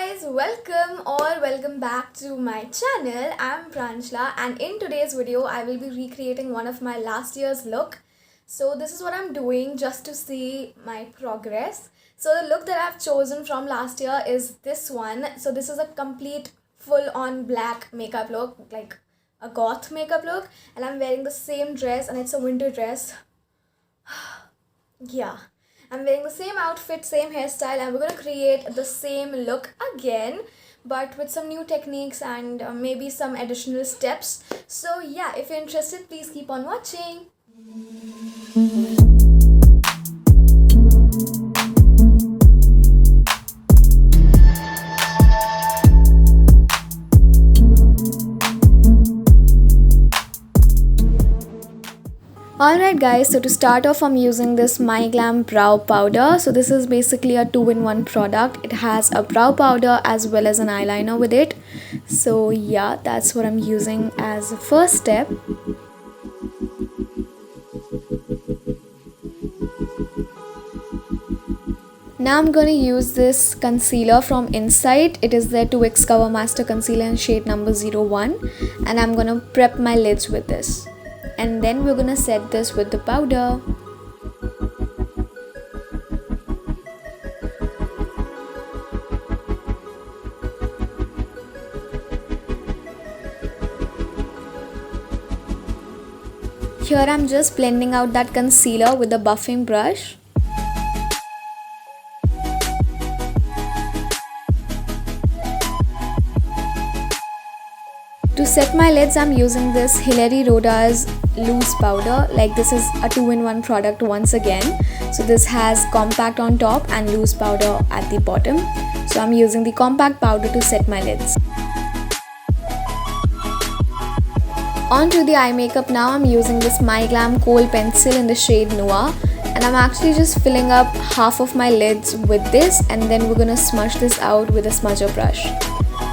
guys, welcome back to my channel. I'm Pranjla and in today's video I will be recreating one of my last year's look. So this is what I'm doing just to see my progress. So the look that I've chosen from last year is this one. So this is a complete full on black makeup look, like a goth makeup look, and I'm wearing the same dress and it's a winter dress. Yeah, I'm wearing the same outfit, same hairstyle, and we're gonna create the same look again, but with some new techniques and maybe some additional steps. So yeah, if you're interested, please keep on watching. Alright guys, so to start off I'm using this My Glam brow powder. So this is basically a 2-in-1 product. It has a brow powder as well as an eyeliner with it. So yeah, that's what I'm using as the first step. Now I'm going to use this concealer from Insight. It is their 2X Cover Master Concealer in shade number 01, and I'm going to prep my lids with this. And then we're gonna set this with the powder. Here I'm just blending out that concealer with the buffing brush. To set my lids, I'm using this Hilary Rhoda's loose powder. Like, this is a 2-in-1 product once again. So this has compact on top and loose powder at the bottom. So I'm using the compact powder to set my lids. On to the eye makeup now. I'm using this My Glam Kohl pencil in the shade Noir. And I'm actually just filling up half of my lids with this, and then we're gonna smudge this out with a smudger brush.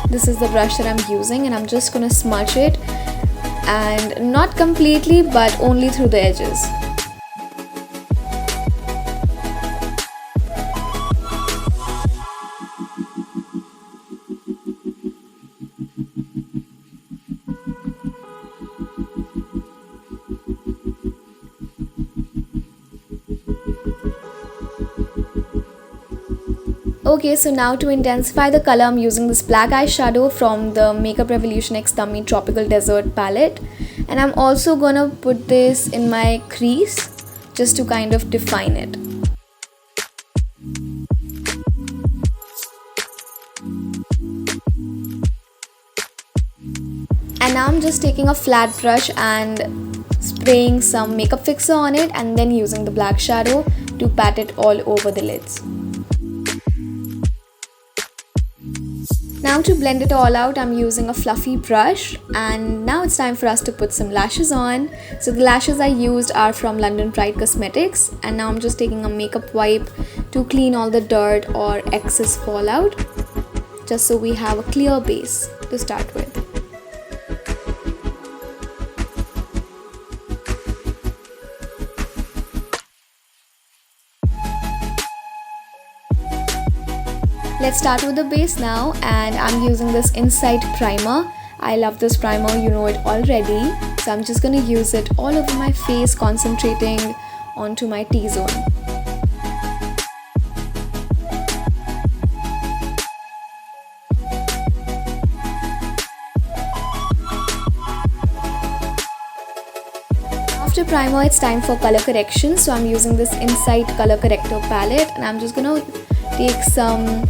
This is the brush that I'm using, and I'm just gonna smudge it, and not completely but only through the edges. Okay, so now to intensify the color, I'm using this black eyeshadow from the Makeup Revolution X Tummy Tropical Desert palette, and I'm also gonna put this in my crease just to kind of define it. And now I'm just taking a flat brush and spraying some makeup fixer on it, and then using the black shadow to pat it all over the lids. Now to blend it all out, I'm using a fluffy brush, and now it's time for us to put some lashes on. So the lashes I used are from London Pride Cosmetics, and now I'm just taking a makeup wipe to clean all the dirt or excess fallout, just so we have a clear base to start with. Let's start with the base now, and I'm using this Insight primer. I love this primer, you know it already. So I'm just gonna use it all over my face, concentrating onto my T-zone. After primer, it's time for color correction. So I'm using this Insight color corrector palette, and I'm just gonna take some,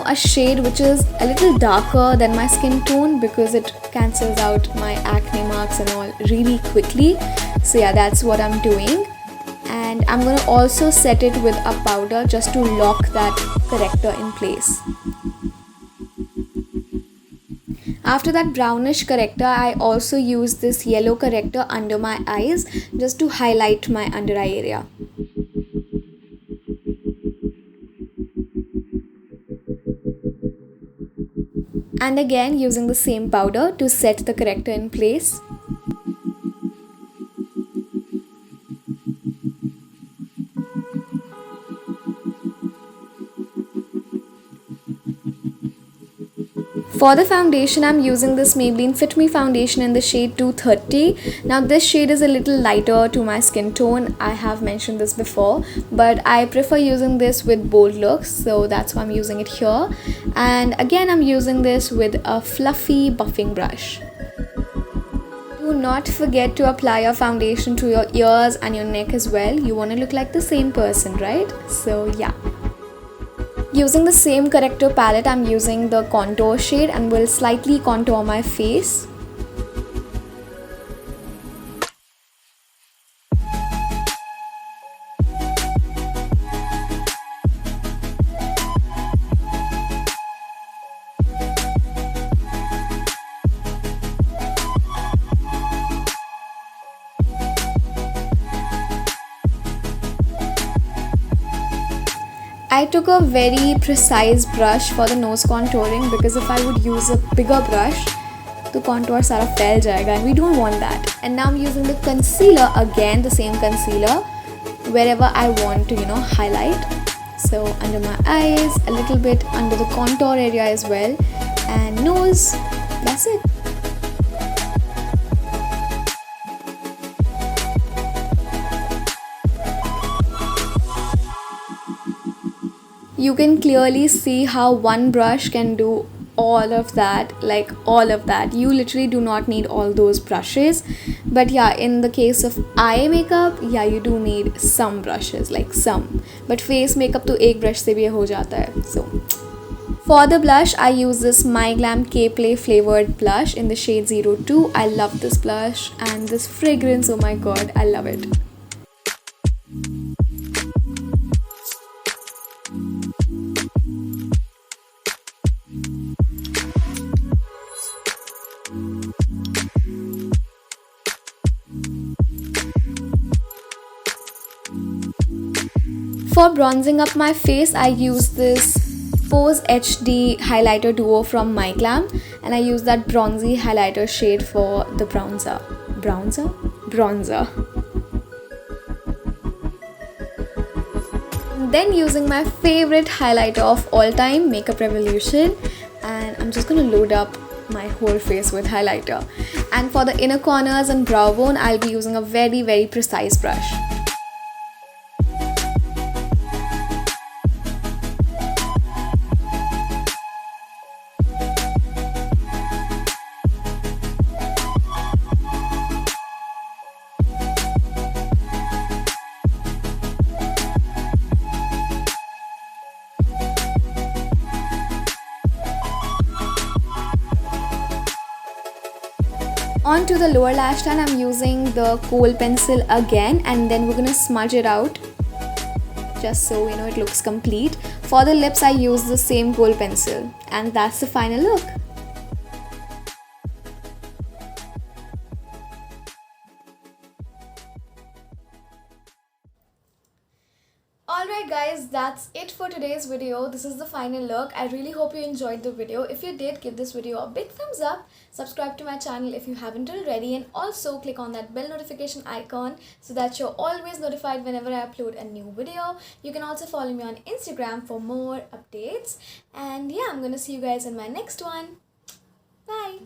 a shade which is a little darker than my skin tone, because it cancels out my acne marks and all really quickly. So yeah, that's what I'm doing, and I'm gonna also set it with a powder just to lock that corrector in place. After that brownish corrector, I also use this yellow corrector under my eyes just to highlight my under eye area. And again using the same powder to set the corrector in place. For the foundation, I'm using this Maybelline Fit Me foundation in the shade 230. Now this shade is a little lighter to my skin tone. I have mentioned this before, but I prefer using this with bold looks, so that's why I'm using it here. And again, I'm using this with a fluffy buffing brush. Do not forget to apply your foundation to your ears and your neck as well. You want to look like the same person, right? So yeah. Using the same corrector palette, I'm using the contour shade and will slightly contour my face. I took a very precise brush for the nose contouring because if I would use a bigger brush, the contour सारा फैल जाएगा and we don't want that. And now I'm using the concealer, again the same concealer, wherever I want to highlight. So under my eyes, a little bit under the contour area as well, and nose, that's it. You can clearly see how one brush can do all of that, like all of that. You literally do not need all those brushes. But yeah, in the case of eye makeup, yeah, you do need some brushes, like some. But face makeup to ek brush se bhi ho jata hai. So for the blush, I use this My Glam K-Play flavored blush in the shade 02. I love this blush and this fragrance, oh my god, I love it. For bronzing up my face, I use this Pose HD highlighter duo from My Glam, and I use that bronzy highlighter shade for the bronzer. Bronzer. Then using my favorite highlighter of all time, Makeup Revolution, and I'm just gonna load up my whole face with highlighter. And for the inner corners and brow bone, I'll be using a very, very precise brush. On to the lower lash line, I'm using the kohl pencil again, and then we're gonna smudge it out just so it looks complete. For the lips, I use the same kohl pencil, and that's the final look. Alright guys, that's it for today's video. This is the final look. I really hope you enjoyed the video. If you did, give this video a big thumbs up. Subscribe to my channel if you haven't already, and also click on that bell notification icon so that you're always notified whenever I upload a new video. You can also follow me on Instagram for more updates. And yeah, I'm gonna see you guys in my next one. Bye!